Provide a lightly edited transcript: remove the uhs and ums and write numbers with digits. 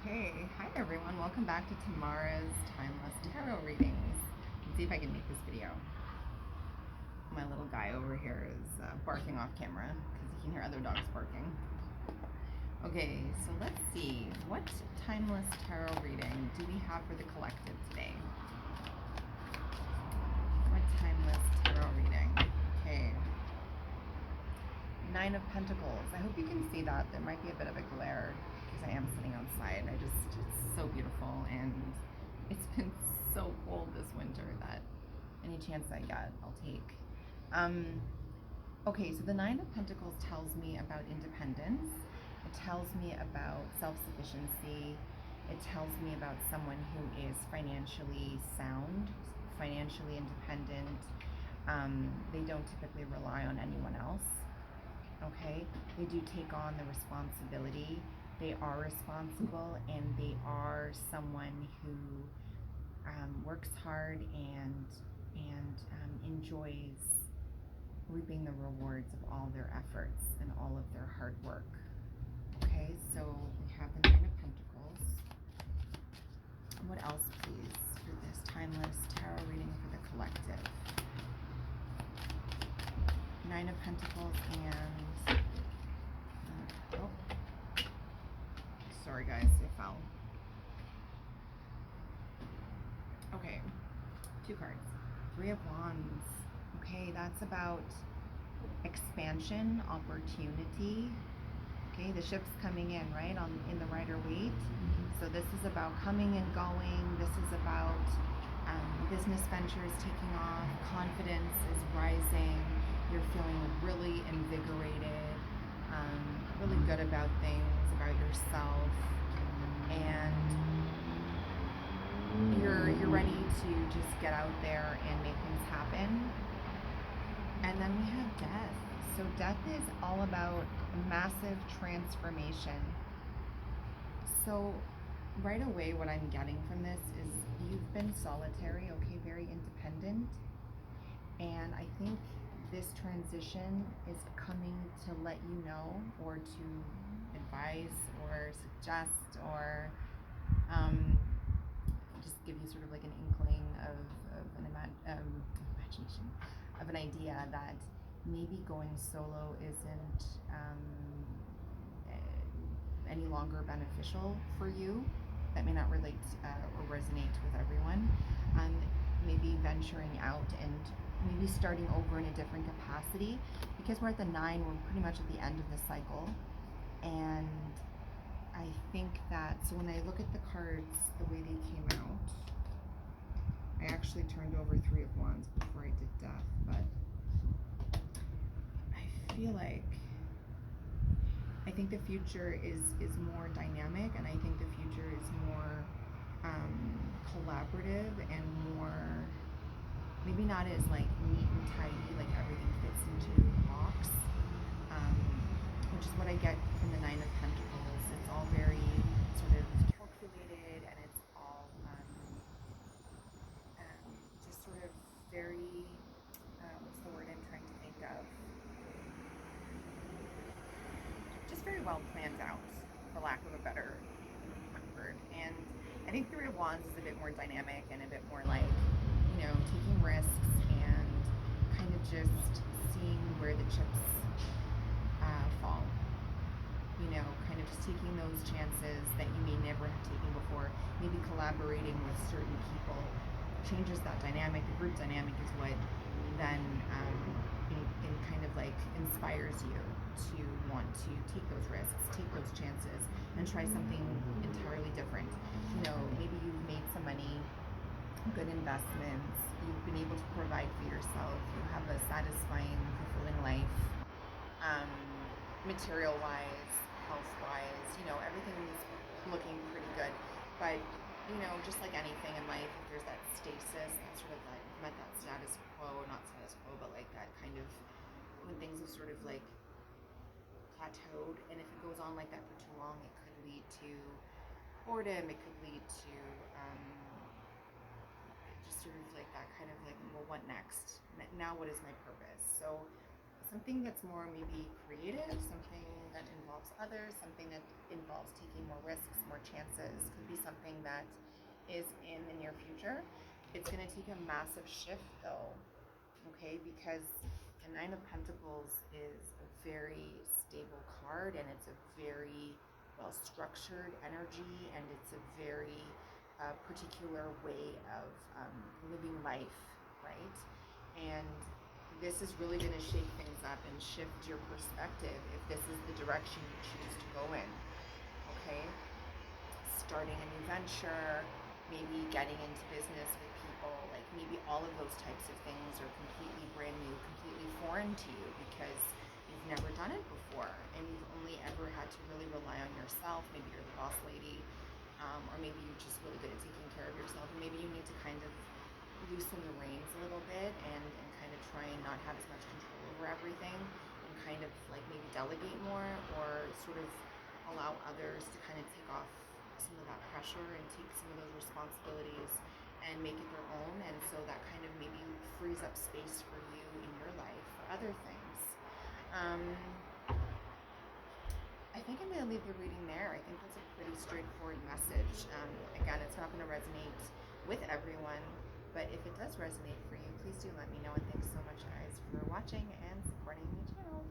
Okay, hi everyone. Welcome back to Tamara's Timeless Tarot Readings. Let's see if I can make this video. My little guy over here is barking off camera because he can hear other dogs barking. Okay, so let's see. What Timeless Tarot reading do we have for the collective today? What Timeless Tarot reading? Okay. Nine of Pentacles. I hope you can see that. There might be a bit of a glare because I am sitting outside. It's so beautiful, and it's been so cold this winter that any chance I get, I'll take. Okay, so the Nine of Pentacles tells me about independence. It tells me about self-sufficiency. It tells me about someone who is financially sound, financially independent. They don't typically rely on anyone else. Okay, they do take on the responsibility. They are responsible, and they are someone who works hard and enjoys reaping the rewards of all their efforts and all of their hard work. Okay, so we have the Nine of Pentacles. What else, please, for this Timeless Tarot reading for the collective? Nine of Pentacles and oh, sorry guys, I fell. Okay, two cards. Three of Wands. Okay, that's about expansion, opportunity. Okay, the ship's coming in, right, in the Rider-Waite. So this is about coming and going. This is about business ventures taking off. Confidence is rising. You're feeling really invigorated, really good about things, about yourself, and you're ready to just get out there and make things happen. And then we have death. So death is all about massive transformation. So right away, what I'm getting from this is you've been solitary, okay, very independent. And I think this transition is coming to let you know, or to advise or suggest, or just give you sort of like an inkling of an imagination, of an idea that maybe going solo isn't any longer beneficial for you. That may not relate or resonate with everyone. Maybe venturing out and maybe starting over in a different capacity, because we're at the 9, we're pretty much at the end of the cycle. And I think that, so when I look at the cards the way they came out, I actually turned over Three of Wands before I did death, but I feel like, I think the future is more dynamic, and I think the future is more collaborative and more, maybe not as like neat and tidy, like everything fits into a box, which is what I get from the Nine of Pentacles. It's all very sort of calculated, and it's all just sort of very, what's the word I'm trying to think of? Just very well planned out, for lack of a better word. And I think Three of Wands is a bit more dynamic and a bit more like, taking risks and kind of just seeing where the chips fall. Kind of just taking those chances that you may never have taken before. Maybe collaborating with certain people changes that dynamic. The group dynamic is what then it kind of like inspires you to want to take those risks, take those chances, and try something entirely different. Maybe you've made some money, good investments, you've been able to provide for yourself, you have a satisfying, fulfilling life, material-wise, health-wise, everything is looking pretty good. But, just like anything in life, if there's that stasis, that sort of like, not that status quo, not status quo, but like that kind of, when things have sort of like plateaued, and if it goes on like that for too long, it could lead to boredom, it could lead to just sort of like that kind of like, well, what next? Now what is my purpose? So something that's more maybe creative, something that involves others, something that involves taking more risks, more chances, could be something that is in the near future. It's going to take a massive shift though, okay, because the Nine of Pentacles is a very stable card, and it's a very well structured energy, and it's a very particular way of living life, right? And this is really going to shake things up and shift your perspective if this is the direction you choose to go in, okay? Starting a new venture, maybe getting into business with people, like maybe all of those types of things are completely brand new, completely foreign to you because you've never done it before and you've only ever had to really rely on yourself. Maybe you're the boss lady, or maybe you're just really good at taking care of yourself, and maybe you need to kind of loosen the reins a little bit and kind of try and not have as much control over everything and kind of like maybe delegate more or sort of allow others to kind of take off some of that pressure and take some of those responsibilities and make it their own, and so that kind of maybe frees up space for you in your life for other things. I think I'm going to leave the reading there. I think that's a pretty straightforward message. Again, it's not going to resonate with everyone, but if it does resonate for you, please do let me know. And thanks so much, guys, for watching and supporting the channel.